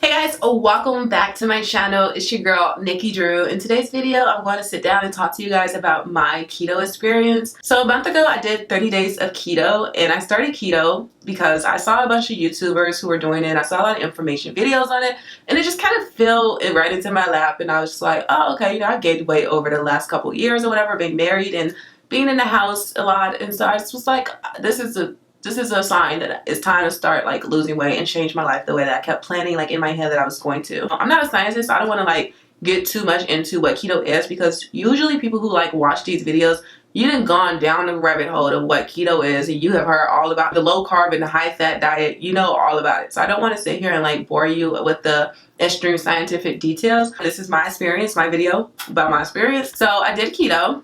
Hey guys, welcome back to my channel. It's your girl Nikki Drew. In today's video, I'm going to sit down and talk to you guys about my keto experience. So a month ago, I did 30 days of keto, and I started keto because I saw a bunch of YouTubers who were doing it. I saw a lot of information videos on it, and it just kind of fell right into my lap, and I was just like, oh, okay, I gained weight over the last couple years or whatever, being married and being in the house a lot, and so I just was like, this is a sign that it's time to start like losing weight and change my life the way that I kept planning like in my head that I was going to. I'm not a scientist, so I don't want to like get too much into what keto is, because usually people who like watch these videos, you done gone down the rabbit hole of what keto is, and you have heard all about the low carb and the high fat diet. You know all about it. So I don't want to sit here and like bore you with the extreme scientific details. This is my experience, my video about my experience. So I did keto.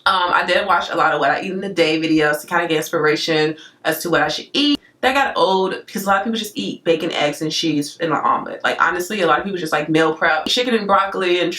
I did watch a lot of what I eat in a day videos to kind of get inspiration as to what I should eat. That got old because a lot of people just eat bacon, eggs, and cheese in an omelet. Like honestly, a lot of people just like meal prep chicken and broccoli and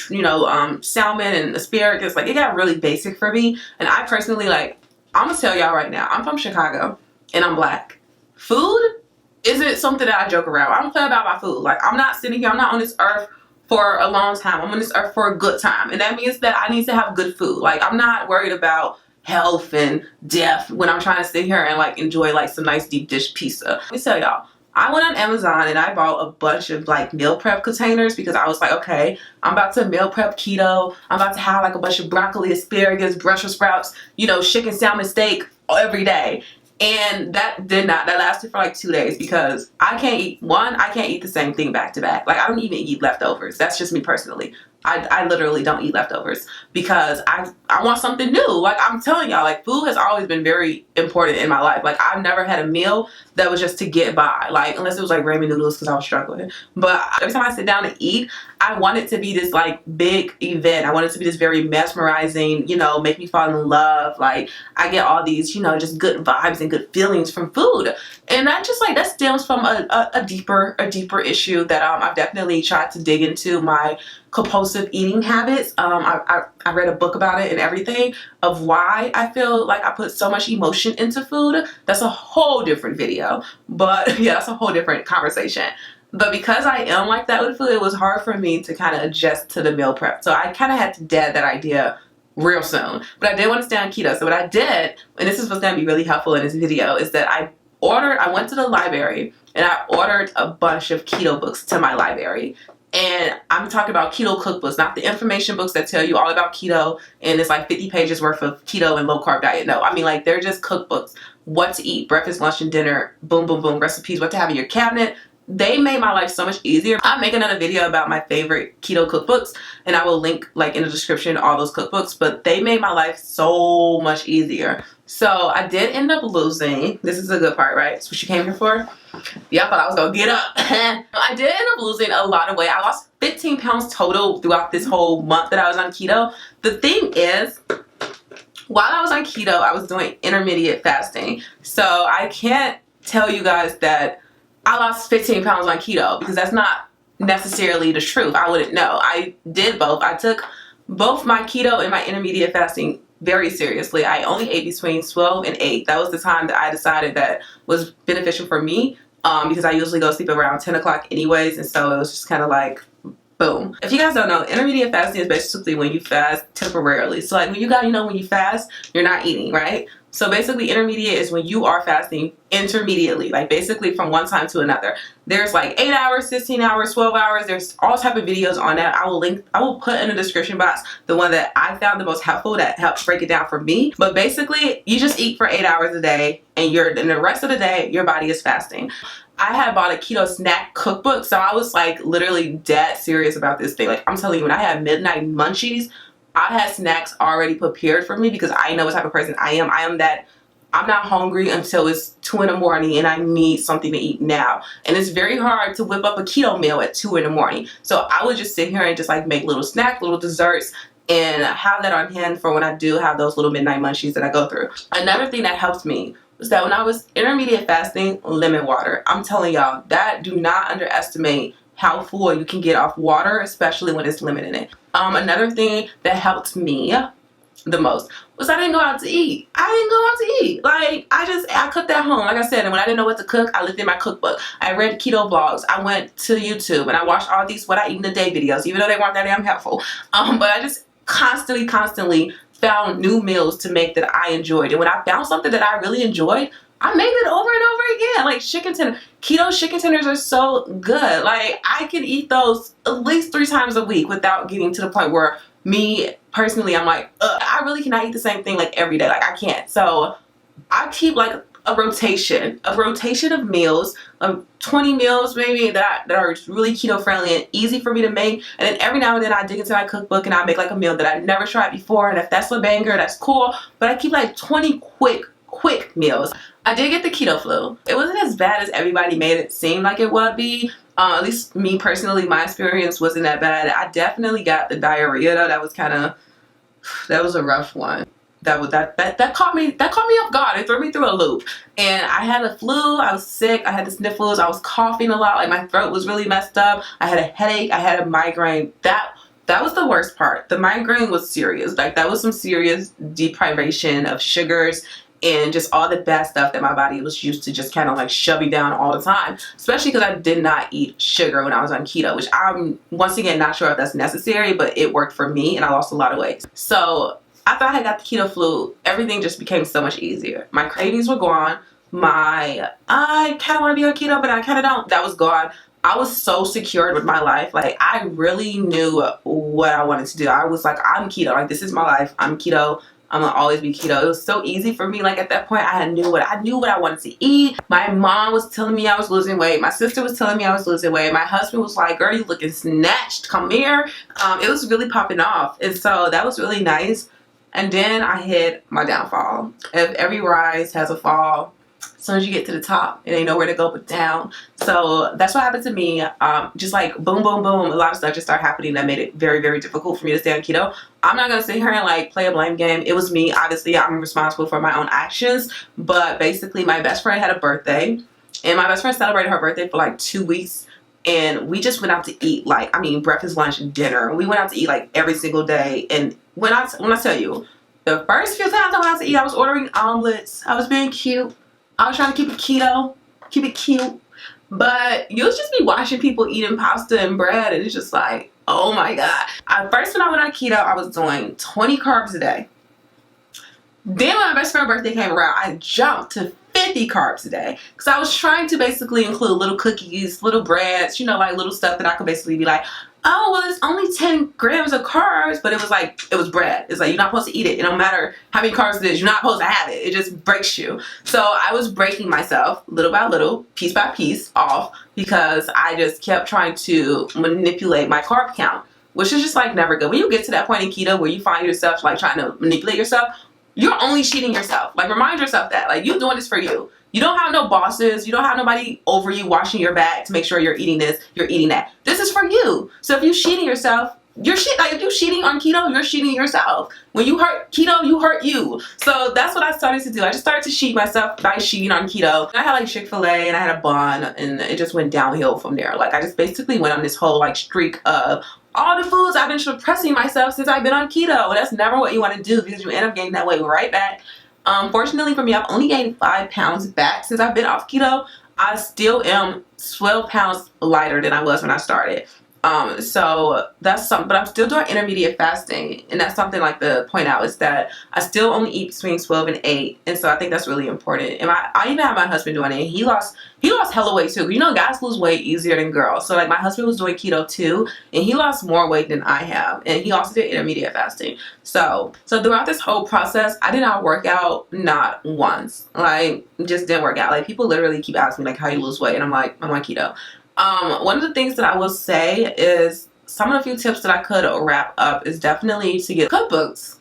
salmon and asparagus. Like it got really basic for me. And I personally like, I'm gonna tell y'all right now, I'm from Chicago and I'm black. Food isn't something that I joke around. I don't play about my food. Like I'm not sitting here, I'm not on this earth for a long time. I'm on this earth for a good time, and that means that I need to have good food. Like I'm not worried about health and death when I'm trying to sit here and like enjoy like some nice deep dish pizza. Let me tell y'all, I went on Amazon and I bought a bunch of like meal prep containers because I was like, okay, I'm about to meal prep keto. I'm about to have like a bunch of broccoli, asparagus, Brussels sprouts, chicken, salmon, steak every day. And that lasted for like 2 days because I can't eat the same thing back to back. Like I don't even eat leftovers. That's just me personally. I literally don't eat leftovers because I want something new. Like I'm telling y'all, like food has always been very important in my life. Like I've never had a meal that was just to get by, like unless it was like ramen noodles because I was struggling. But every time I sit down to eat, I want it to be this like big event. I want it to be this very mesmerizing, make me fall in love. Like I get all these, just good vibes and good feelings from food. And that stems from a deeper issue that I've definitely tried to dig into, my compulsive eating habits. I read a book about it and everything, of why I feel like I put so much emotion into food. That's a whole different video, but yeah, that's a whole different conversation. But because I am like that with food, it was hard for me to kind of adjust to the meal prep. So I kind of had to dead that idea real soon. But I did want to stay on keto. So what I did, and this is what's going to be really helpful in this video, is that I went to the library and I ordered a bunch of keto books to my library. And I'm talking about keto cookbooks, not the information books that tell you all about keto and it's like 50 pages worth of keto and low carb diet. No, I mean like they're just cookbooks. What to eat, breakfast, lunch, and dinner, boom, boom, boom, recipes, what to have in your cabinet. They made my life so much easier. I'll make another video about my favorite keto cookbooks, and I will link like in the description all those cookbooks, but they made my life so much easier. So I did end up losing. This is a good part, right? That's what you came here for? Yeah, I thought I was gonna get up. I did end up losing a lot of weight. I lost 15 pounds total throughout this whole month that I was on keto. The thing is, while I was on keto, I was doing intermittent fasting. So I can't tell you guys that I lost 15 pounds on keto because that's not necessarily the truth. I wouldn't know. I did both. I took both my keto and my intermediate fasting very seriously. I only ate between 12 and 8. That was the time that I decided that was beneficial for me, because I usually go to sleep around 10 o'clock anyways, and so it was just kind of like boom. If you guys don't know, intermediate fasting is basically when you fast temporarily. So like when you fast, you're not eating, right? So basically intermediate is when you are fasting intermediately, like basically from one time to another. There's like 8 hours, 16 hours, 12 hours. There's all type of videos on that. I will put in the description box the one that I found the most helpful that helps break it down for me. But basically you just eat for 8 hours a day, and the rest of the day your body is fasting. I had bought a keto snack cookbook, so I was like literally dead serious about this thing. Like I'm telling you, when I had midnight munchies, I had snacks already prepared for me because I know what type of person I am. I'm not hungry until it's 2 in the morning and I need something to eat now. And it's very hard to whip up a keto meal at 2 in the morning. So I would just sit here and just like make little snacks, little desserts, and have that on hand for when I do have those little midnight munchies that I go through. Another thing that helps me was that when I was intermediate fasting, lemon water. I'm telling y'all, that do not underestimate how full you can get off water, especially when it's lemon in it. Another thing that helped me the most was I didn't go out to eat. I didn't go out to eat. Like, I cooked at home. Like I said, and when I didn't know what to cook, I looked at my cookbook. I read keto vlogs. I went to YouTube and I watched all these what I eat in a day videos, even though they weren't that damn helpful. But I just constantly found new meals to make that I enjoyed. And when I found something that I really enjoyed, I made it over and over again. Like chicken tender. Keto chicken tenders are so good. Like, I can eat those at least 3 times a week without getting to the point where me personally, I'm like, I really cannot eat the same thing like every day. Like, I can't. So I keep like a rotation of meals, of 20 meals maybe that are really keto friendly and easy for me to make. And then every now and then I dig into my cookbook and I make like a meal that I never tried before. And if that's a banger, that's cool. But I keep like 20 quick meals. I did get the keto flu. It wasn't as bad as everybody made it seem like it would be. At least me personally, my experience wasn't that bad. I definitely got the diarrhea though. That was a rough one. That caught me off guard. It threw me through a loop. And I had a flu. I was sick. I had the sniffles. I was coughing a lot. Like, my throat was really messed up. I had a headache. I had a migraine. That was the worst part. The migraine was serious. Like, that was some serious deprivation of sugars and just all the bad stuff that my body was used to just kind of like shoving down all the time. Especially because I did not eat sugar when I was on keto, which I'm, once again, not sure if that's necessary, but it worked for me and I lost a lot of weight. So after I had got the keto flu, everything just became so much easier. My cravings were gone. I kind of want to be on keto, but I kind of don't. That was gone. I was so secured with my life. Like, I really knew what I wanted to do. I was like, I'm keto. Like, this is my life. I'm keto. I'm gonna always be keto. It was so easy for me. Like, at that point, I knew what I wanted to eat. My mom was telling me I was losing weight. My sister was telling me I was losing weight. My husband was like, girl, you looking snatched. Come here. It was really popping off. And so that was really nice. And then I hit my downfall. If every rise has a fall, as soon as you get to the top, it ain't nowhere to go but down. So that's what happened to me. Just like boom, boom, boom, a lot of stuff just started happening that made it very, very difficult for me to stay on keto. I'm not going to sit here and like play a blame game. It was me. Obviously, I'm responsible for my own actions. But basically, my best friend had a birthday. And my best friend celebrated her birthday for like 2 weeks. And we just went out to eat, like, I mean, breakfast, lunch, and dinner. We went out to eat like every single day. And when I tell you, the first few times I went out to eat, I was ordering omelets. I was being cute. I was trying to keep it keto, keep it cute. But you'll just be watching people eating pasta and bread, and it's just like, oh my God. First, when I went on keto, I was doing 20 carbs a day. Then when my best friend's birthday came around, I jumped to 50 carbs a day. Because I was trying to basically include little cookies, little breads, you know, like little stuff that I could basically be like, oh, well, it's only 10 grams of carbs. But it was like, it was bread. It's like, you're not supposed to eat it. It don't matter how many carbs it is. You're not supposed to have it. It just breaks you. So I was breaking myself little by little, piece by piece off, because I just kept trying to manipulate my carb count, which is just like never good. When you get to that point in keto where you find yourself like trying to manipulate yourself, you're only cheating yourself. Like, remind yourself that. Like, you're doing this for you. You don't have no bosses. You don't have nobody over you watching your back to make sure you're eating this, you're eating that. This is for you. So if you're cheating yourself, like, if you're cheating on keto, you're cheating yourself. When you hurt keto, you hurt you. So that's what I started to do. I just started to cheat myself by cheating on keto. I had like Chick-fil-A and I had a bun, and it just went downhill from there. Like, I just basically went on this whole like streak of all the foods I've been suppressing myself since I've been on keto. That's never what you want to do, because you end up gaining that weight right back. Fortunately for me, I've only gained 5 pounds back since I've been off keto. I still am 12 pounds lighter than I was when I started. So that's something, but I'm still doing intermediate fasting, and that's something like to point out, is that I still only eat between 12 and 8, and so I think that's really important. And I even have my husband doing it, and he lost hella weight too. You know, guys lose weight easier than girls. So like, my husband was doing keto too, and he lost more weight than I have, and he also did intermediate fasting. So throughout this whole process, I did not work out, not once. Like, just didn't work out. Like, people literally keep asking me like, how you lose weight, and I'm like, I'm on keto. One of the things that I will say is, some of the few tips that I could wrap up is definitely to get cookbooks.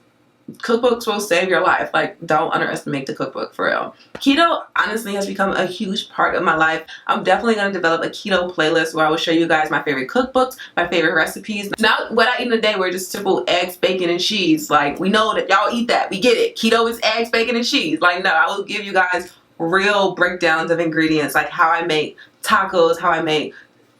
Cookbooks will save your life. Like, don't underestimate the cookbook, for real. Keto honestly has become a huge part of my life. I'm definitely going to develop a keto playlist where I will show you guys my favorite cookbooks, my favorite recipes. Not what I eat in a day were just simple eggs, bacon, and cheese. Like, we know that y'all eat that. We get it. Keto is eggs, bacon, and cheese. Like, no, I will give you guys real breakdowns of ingredients, like how I make tacos, how I make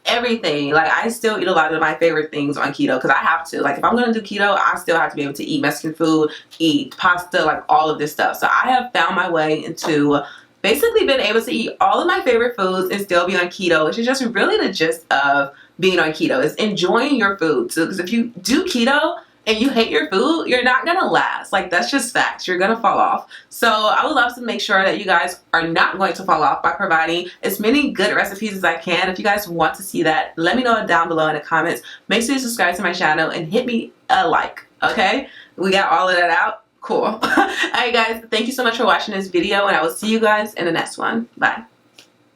everything. Like, I still eat a lot of my favorite things on keto because I have to. Like, if I'm going to do keto, I still have to be able to eat Mexican food, eat pasta, like all of this stuff. So I have found my way into basically been able to eat all of my favorite foods and still be on keto, which is just really the gist of being on keto, is enjoying your food. So, because if you do keto and you hate your food, you're not gonna last. Like, that's just facts. You're gonna fall off. So I would love to make sure that you guys are not going to fall off by providing as many good recipes as I can. If you guys want to see that, let me know down below in the comments. Make sure you subscribe to my channel and hit me a like, okay? We got all of that out. Cool. Alright guys, thank you so much for watching this video, and I will see you guys in the next one. Bye.